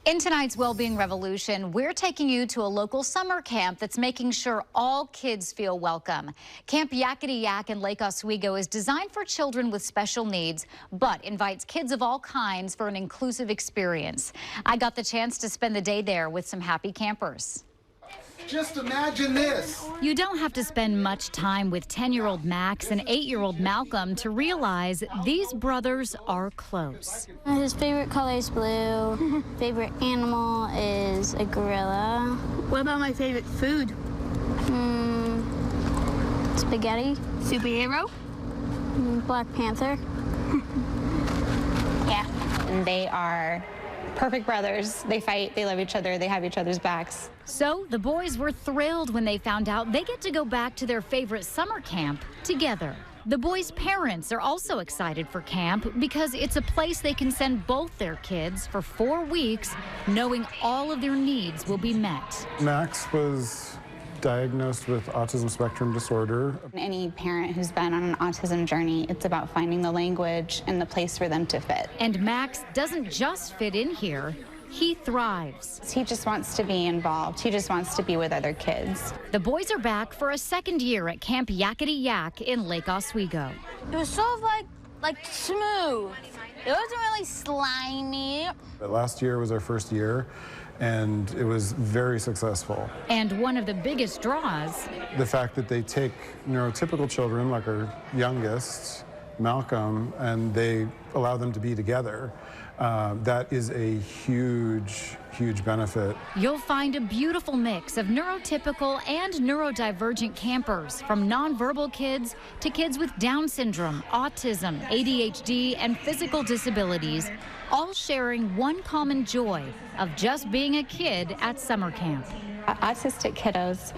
In tonight's Wellbeing Revolution, we're taking you to a local summer camp that's making sure all kids feel welcome. Camp Yakety Yak in Lake Oswego is designed for children with special needs, but invites kids of all kinds for an inclusive experience. I got the chance to spend the day there with some happy campers. Just imagine this. You don't have to spend much time with 10-year-old Max and 8-year-old Malcolm to realize these brothers are close. His favorite color is blue. Favorite animal is a gorilla. What about my favorite food? Spaghetti. Superhero? Black Panther. Yeah. And they are perfect brothers. They fight, they love each other, they have each other's backs. So the boys were thrilled when they found out they get to go back to their favorite summer camp together. The boys' parents are also excited for camp because it's a place they can send both their kids for 4 weeks, knowing all of their needs will be met. Max was diagnosed with autism spectrum disorder. Any parent who's been on an autism journey, it's about finding the language and the place for them to fit. And Max doesn't just fit in here, he thrives. He just wants to be involved. He just wants to be with other kids. The boys are back for a second year at Camp Yakety Yak in Lake Oswego. It was sort of like smooth. It wasn't really slimy. Last year was our first year, and it was very successful. And one of the biggest draws, the fact that they take neurotypical children, like our youngest, Malcolm, and they allow them to be together. That is a huge, huge benefit. You'll find a beautiful mix of neurotypical and neurodivergent campers, from nonverbal kids to kids with Down syndrome, autism, ADHD, and physical disabilities, all sharing one common joy of just being a kid at summer camp. Autistic kiddos,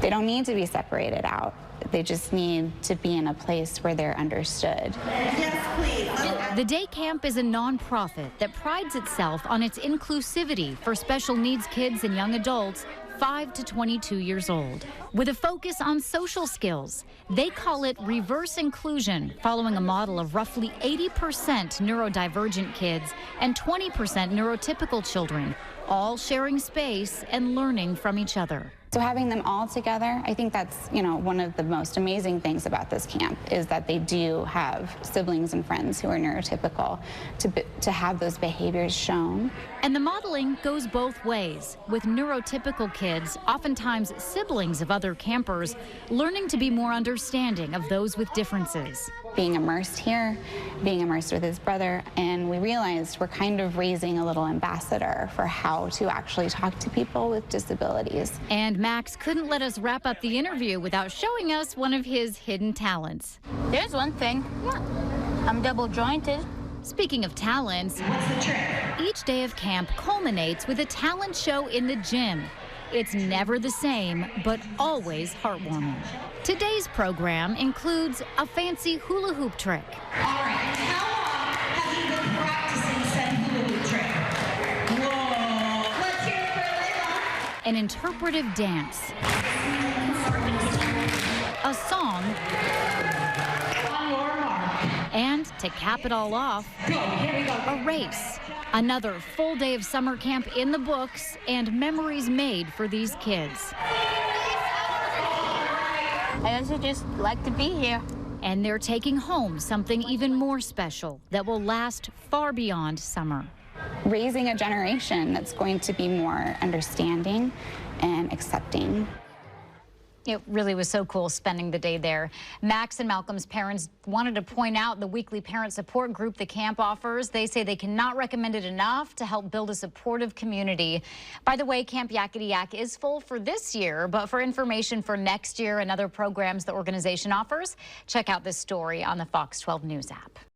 they don't need to be separated out. They just need to be in a place where they're understood. Yes, please. The day camp is a nonprofit that prides itself on its inclusivity for special needs kids and young adults 5 to 22 years old. With a focus on social skills, they call it reverse inclusion, following a model of roughly 80% neurodivergent kids and 20% neurotypical children, all sharing space and learning from each other. So having them all together, I think that's, one of the most amazing things about this camp is that they do have siblings and friends who are neurotypical to have those behaviors shown. And the modeling goes both ways, with neurotypical kids, oftentimes siblings of other campers, learning to be more understanding of those with differences. Being immersed here, being immersed with his brother, and we realized we're kind of raising a little ambassador for how to actually talk to people with disabilities. And Max couldn't let us wrap up the interview without showing us one of his hidden talents. There's one thing. I'm double jointed. Speaking of talents, each day of camp culminates with a talent show in the gym. It's never the same, but always heartwarming. Today's program includes a fancy hula hoop trick. All right, how long have you been practicing said hula hoop trick? Whoa! Let's hear it for Layla. An interpretive dance. A song. On your mark. And to cap it all off, Go, here we go. a race. Another full day of summer camp in the books and memories made for these kids. I also just like to be here. And they're taking home something even more special that will last far beyond summer. Raising a generation that's going to be more understanding and accepting. It really was so cool spending the day there. Max and Malcolm's parents wanted to point out the weekly parent support group the camp offers. They say they cannot recommend it enough to help build a supportive community. By the way, Camp Yakety Yak is full for this year, but for information for next year and other programs the organization offers, check out this story on the Fox 12 News app.